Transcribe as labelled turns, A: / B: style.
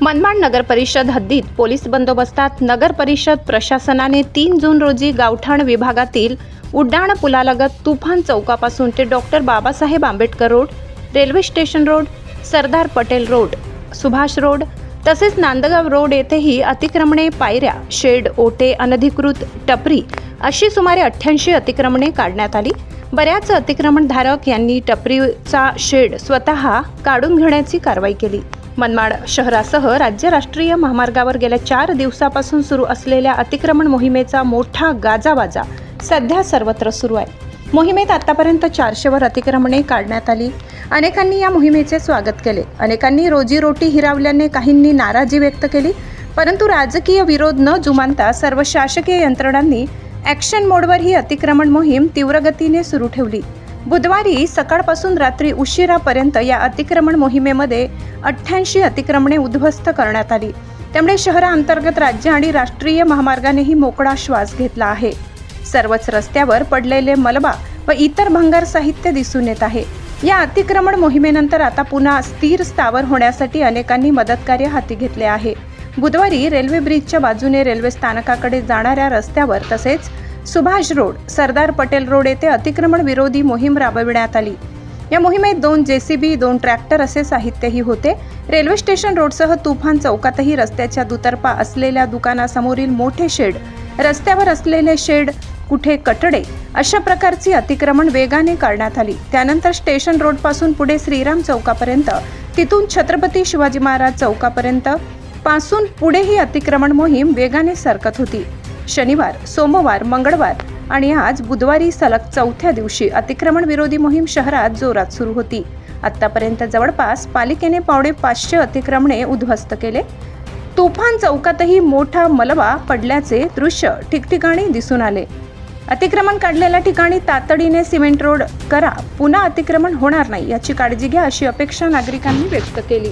A: मनमाड नगर परिषद हद्दीत पोलीस बंदोबस्तात नगर परिषद प्रशासनाने 3 जून रोजी गावठाण विभागातील उड्डाण पुलालगत तुफान चौकापासून ते doctor Babasaheb Ambedkar road, railway station road, Sardar Patel road, Subhash road तसेच नांदगाव रोड येथेही अतिक्रमणे, पायऱ्या, शेड, ओटे, अनधिकृत टपरी अशी सुमारे 88 अतिक्रमणे काढण्यात आली। बऱ्याच अतिक्रमणधारक यांनी टपरीचा शेड स्वतः काढून घेण्याची कारवाई केली। मनमाड शहरासह राज्य राष्ट्रीय महामार्गावर गेल्या 4 दिवसापासून सुरू असलेल्या अतिक्रमण मोहिमेचा मोठा गाजावाजा सध्या सर्वत्र सुरू आहे। मोहिमेत आतापर्यंत 400 वर अतिक्रमणे काढण्यात आली। अनेकांनी या मोहिमेचे स्वागत केले। अनेकांनी रोजीरोटी हिरावल्याने काहींनी नाराजी व्यक्त केली, परंतु राजकीय विरोध न जुमानता सर्व शासकीय यंत्रणांनी ॲक्शन मोडवर ही अतिक्रमण मोहीम तीव्र गतीने सुरू ठेवली। बुधवारी सकाळपासून रात्री उशिरापर्यंत या अतिक्रमण मोहिमेमध्ये 88 अतिक्रमणे उद्ध्वस्त करण्यात आली। त्यामुळे शहराअंतर्गत राज्य आणि राष्ट्रीय महामार्गानेही मोकळा श्वास घेतला आहे। सर्वच रस्त्यावर पडलेले मलबा व इतर भंगार साहित्य दिसून येत आहे। या अतिक्रमण मोहिमेनंतर आता पुन्हा स्थिर स्थावर होण्यासाठी अनेकांनी मदतकार्य हाती घेतले आहे। बुधवारी रेल्वे ब्रिजच्या बाजूने रेल्वे स्थानकाकडे जाणाऱ्या रस्त्यावर तसेच सुभाष रोड, सरदार पटेल रोड येथे अतिक्रमण विरोधी मोहीम राबविण्यात आली। या मोहिमेत 2 JCB, 2 ट्रॅक्टर असे साहित्यही होते। रेल्वे स्टेशन रोडसह तुफान चौकातही रस्त्याच्या दुतर्फा असलेल्या दुकानासमोरील मोठे शेड, रस्त्यावर असलेले शेड, कुठे कटडे अशा प्रकारची अतिक्रमण वेगाने काढण्यात आली। त्यानंतर स्टेशन रोडपासून पुढे श्रीराम चौकापर्यंत, तिथून छत्रपती शिवाजी महाराज चौकापर्यंत पासून पुढेही अतिक्रमण मोहीम वेगाने सरकत होती। शनिवार, सोमवार, मंगळवार आणि आज बुधवारी सलग 4थ्या दिवशी अतिक्रमण विरोधी मोहीम शहरात जोरात सुरू होती। आतापर्यंत जवळपास पालिकेने पावणे 500 अतिक्रमणे उद्ध्वस्त केले। तुफान चौकातही मोठा मलबा पडल्याचे दृश्य ठिकठिकाणी दिसून आले। अतिक्रमण काढलेल्या ठिकाणी तातडीने सिमेंट रोड करा, पुन्हा अतिक्रमण होणार नाही याची काळजी घ्या अशी अपेक्षा नागरिकांनी व्यक्त केली।